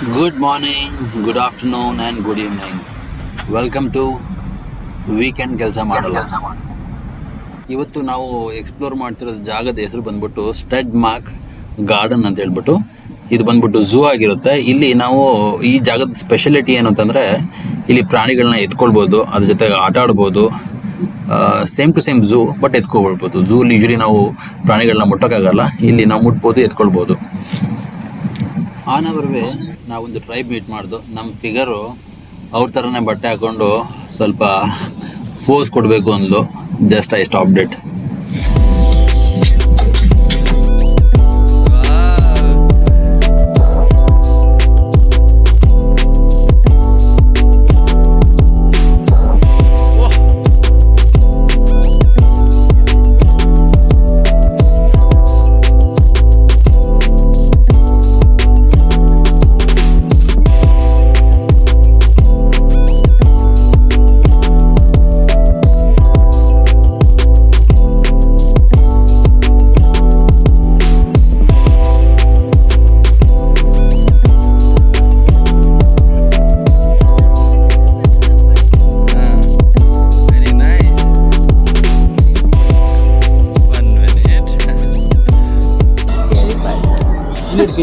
Good morning, good afternoon, and good evening. Welcome to weekend ಕೆಲಸ ಮಾಡಲ್ಲ. ಇವತ್ತು ನಾವು ಎಕ್ಸ್ಪ್ಲೋರ್ ಮಾಡ್ತಿರೋ ಜಾಗದ ಹೆಸರು ಬಂದ್ಬಿಟ್ಟು ಸ್ಟಡ್ ಮಾರ್ಕ್ ಗಾರ್ಡನ್ ಅಂತ ಹೇಳ್ಬಿಟ್ಟು. ಇದು ಬಂದ್ಬಿಟ್ಟು ಝೂ ಆಗಿರುತ್ತೆ. ಇಲ್ಲಿ ನಾವು ಈ ಜಾಗದ ಸ್ಪೆಷಾಲಿಟಿ ಏನು ಅಂತಂದರೆ ಇಲ್ಲಿ ಪ್ರಾಣಿಗಳನ್ನ ಎತ್ಕೊಳ್ಬೋದು, ಅದ್ರ ಜೊತೆಗೆ ಆಟ ಆಡ್ಬೋದು. Same to same zoo, but ಎತ್ಕೊಳ್ಬೋದು. ಝೂಲಿ ಯೂಶಲಿ ನಾವು ಪ್ರಾಣಿಗಳನ್ನ ಮುಟ್ಟೋಕ್ಕಾಗಲ್ಲ, ಇಲ್ಲಿ ನಾವು ಮುಟ್ಬೋದು, ಎತ್ಕೊಳ್ಬೋದು. ಆನ್ ಅವರ್ ವೇ ನಾವೊಂದು ಟ್ರೈಬ್ ಮೀಟ್ ಮಾಡ್ದು. ನಮ್ಮ ಫಿಗರು ಅವ್ರ ಥರನೇ ಬಟ್ಟೆ ಹಾಕ್ಕೊಂಡು ಸ್ವಲ್ಪ ಫೋರ್ಸ್ ಕೊಡಬೇಕು ಅಂದ್ಲು. Just I stopped it.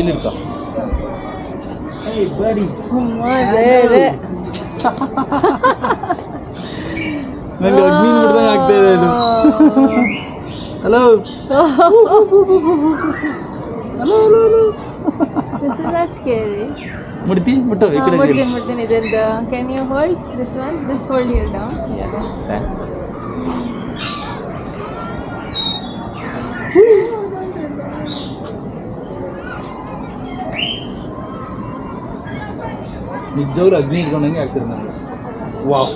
ಇಲ್ಲಿಡ್ಕ Hey buddy. ನನಗೆ ಅಗ್ನಿ ಬಿಡ್ದಂಗೆ ಆಗ್ತಾ ಇದೆ ಇದು. Hello hello hello hello. This is not scary. ಮುಡ್ತಿ ಮುಟ್ಟು ಈ ಕಡೆ Mudin ಇದೆಲ್ಲ. Can you hold this one? Just hold here down. Yes. ನಿಜವಾಗ್ಲೂ ಅಗ್ನಿ ಇಟ್ಕೊಂಡಂಗೆ ಆಗ್ತದೆ ನನಗೆ. ವಾವ್,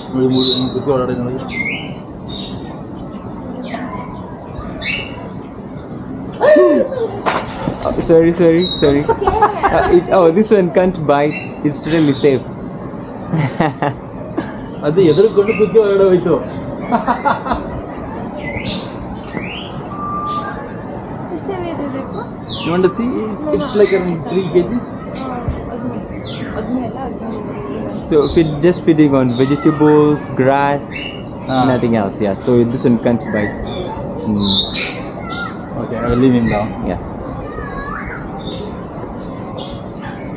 ಕುತ್ಕೊ ಓಡಾಡಿ ನೋಡಿ. Sorry. This one can't bite. It's totally safe. ಅದು ಎದುರುಕೊಂಡು ಕುತ್ಕೊ ಓಡಾಡಿ ಹೋಯ್ತು. You want to see? It's like around 3 kgs. So just feeding on vegetables, grass, nothing else. Yeah. So this one can't bite. Okay, I will leave him now. Yes.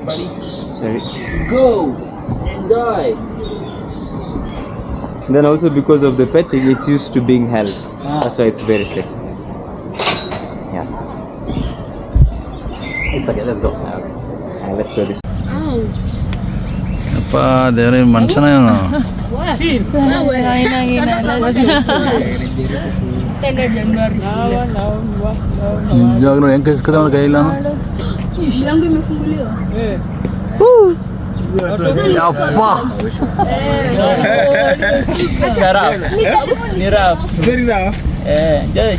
Buddy, Sorry. go enjoy. Then also because of the petting, it's used to being held. That's why it's very safe. Yes. It's okay. Let's go. Okay. Let's go this. ಅಪ್ಪ ದೇವ್ರ ಮನುಷ್ಯನ ನಿಜವಾಗ್ಲೂ ಹೆಂಗೆ ಕಳಿಸ್ಕದ ಅವನ ಕೈಯಿಲ್ಲ. ಅಪ್ಪ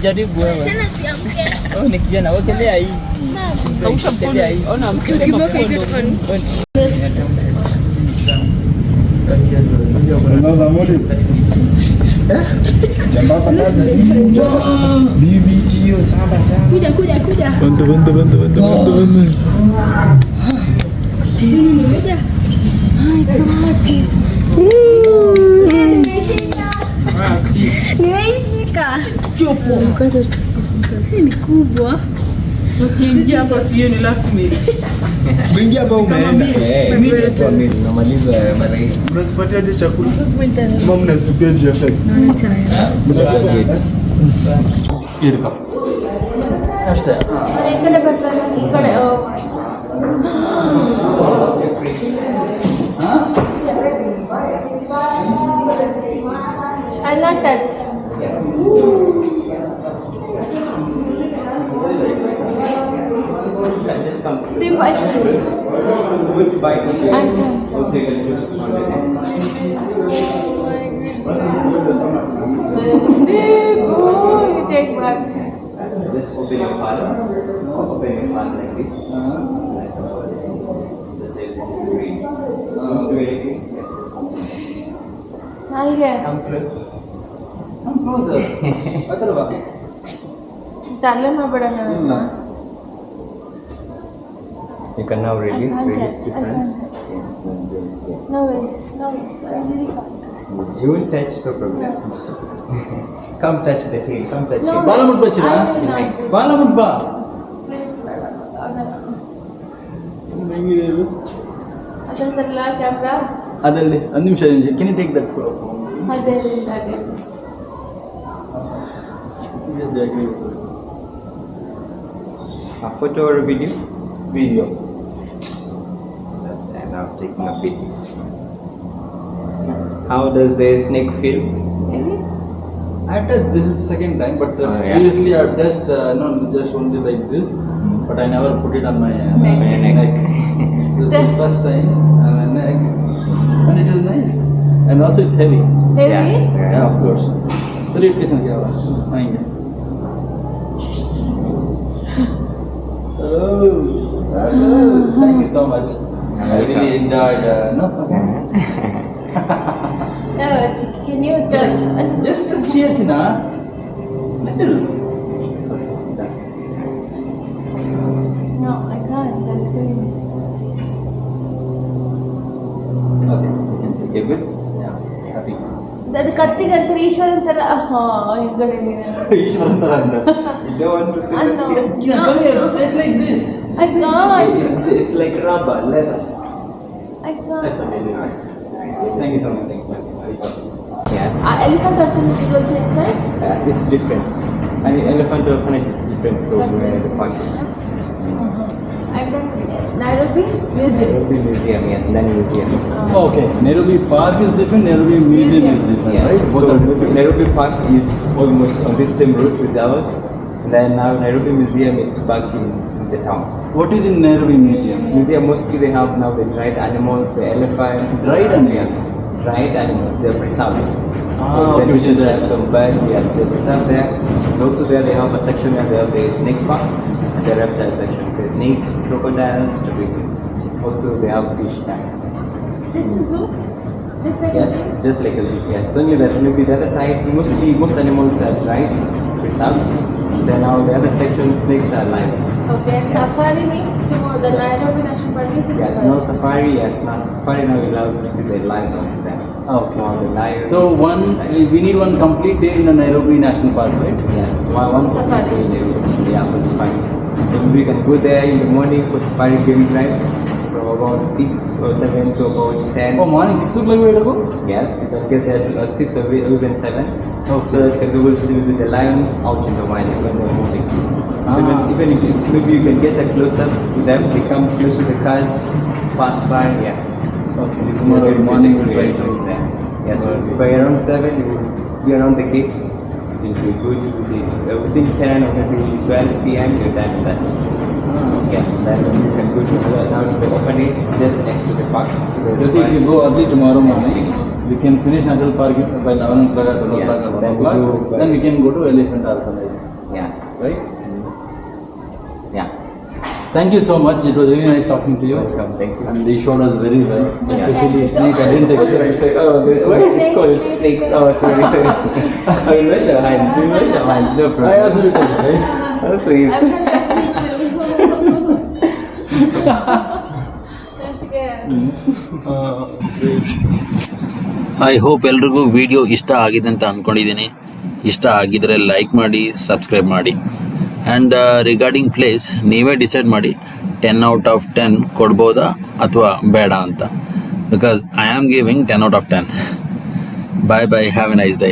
jadi gue oh ni kijana oke le ai kau sampai ai oh nam kuja bantu Chopo. Ni kubwa. So kiingia hapa sio ni last minute. Mwingia hapa umeenda. Mimi namaliza mara hii. Unasipatiaje chakula? Mama mnasitupia GFX. ಇಡ್ಕ ಅಷ್ಟೇ. ಈ ಕಡೆ ಬರ್ತಾನೆ, ಈ ಕಡೆ I'll not touch. The bite. Which bite? I know. Also you can You take back. just open your palm. Open your palm like this. Nice and this. Just say green. Do anything. Here. Come close. Come closer. ಹತ್ರ ಬಾ. ತಲೆ ಮಾಡಬೇಡ ನಾನು. You can now release I this can't hand. touch. Yes, then do it. Yeah. No ways, no ways. I really can't. You will touch, no problem. Come touch the tail, come touch No. it. ಬಾಲ ಮುಟ್ಬಚ್ಚಿನ I will not. ಬಾಲ ಮುಟ್ಬಾ ಅದಲ್ಲ camera ಅದಲ್ಲಿ ಒಂದು ನಿಮಿಷ can you take that ಅದೇ A photo or a video? Video Yes, and I'm taking a video. How does the snake feel? I touched this is the second time, but yeah. previously I touched not just only like this, but I never put it on my Neck. This is first time on my neck, and it is nice, and also it's heavy. Yes. Yeah, of course. Sorry, it kitchen kya hua? Hello. Hello. Thank you so much. I really enjoyed. No. Can you tell? Just sheer china. Little. No, I can't. That's good. Okay, you can take it. Good. Yeah. Happy. ಅದು ಕತ್ತಿಗಂತ ಈಶ್ವರ ಅಂತಾರ ಹಿಂಗಡೆ Ishwaran taranda. You don't want to feel the skin? Yeah, come here. It's like this. I can't. It's like rubber, leather. I can't. That's amazing. Thank you so much. Yes. Elephant orphanage is also inside? It's different. And elephant orphanage is different from the park. And then Nairobi Museum. Nairobi Museum, yes, then museum. Okay, Nairobi Park is different, Nairobi Museum is different, Yeah. right? Both So are different. Nairobi Park is almost on this same route with ours. Then now Nairobi Museum is back in the town. What is in Nairobi Museum? Museum mostly they have now the dried animals, the elephants. Dried animals? Dried animals, they're preserved. Okay, which is they there. have some birds, yes, they're preserved there. And also there they have a section where they have the snake park and the reptile section. The snakes, crocodiles, tortoises. Also they have fish there. Just a zoo? Just like a Yes, zoo? just like a zoo. Yes, only that maybe the other side, mostly most animals are dried, preserved. Then now the other section, snakes are live. Okay, and safari means tomorrow the Nairobi National Park is a Yes, safari. no safari, yes, not safari now you're allowed to see the lions there. Okay. Now the lions. So we need one complete day in the Nairobi National Park, right? Yes, one Safari. day they will- yeah, for safari. So we can go there in the morning for safari game drive from about 6 or 7 to about 10. Oh, morning 6 o'clock we have to go? Yes, you can get there at 6 or even 7. Okay. So that you can be able to see with the lions out in the wild when they're moving. So even if maybe you can get a close up to them, they come close to the cars, pass by, yeah. Okay, tomorrow morning we'll try to. there. Yes, so by around 7 you will be around the gate. You'll be good within 10 or maybe 12 p.m. you're done with that. Yes, then you can go to now to the orphanage just next to the park. If you go early tomorrow morning, we can finish National Park by 11 o'clock or 12 o'clock or 1 then we o'clock. go- Then we can go to Elephant Orphanage, Yeah, right? yeah. Thank you so much. It was really nice talking to you. Welcome, thank you. And you showed us very well, especially Yeah. snake. I didn't expect. Oh, what it's called? Snakes. Oh, sorry, sorry. I will wash your hands. We wash your hands. No I problem. also did it, right? Also, I'm yes. not that peaceful. That's good. I hope ಎಲ್ರಿಗೂ video ಇಷ್ಟ ಆಗಿದೆ ಅಂತ ಅಂದ್ಕೊಂಡಿದ್ದೀನಿ. ಇಷ್ಟ ಆಗಿದರೆ like ಮಾಡಿ, subscribe ಮಾಡಿ. And regarding place ನೀವೇ ಡಿಸೈಡ್ ಮಾಡಿ 10 ಔಟ್ ಆಫ್ 10 ಕೊಡ್ಬೋದಾ ಅಥವಾ ಬೇಡ ಅಂತ. Because I am giving 10 out of 10. Bye bye, have a nice day.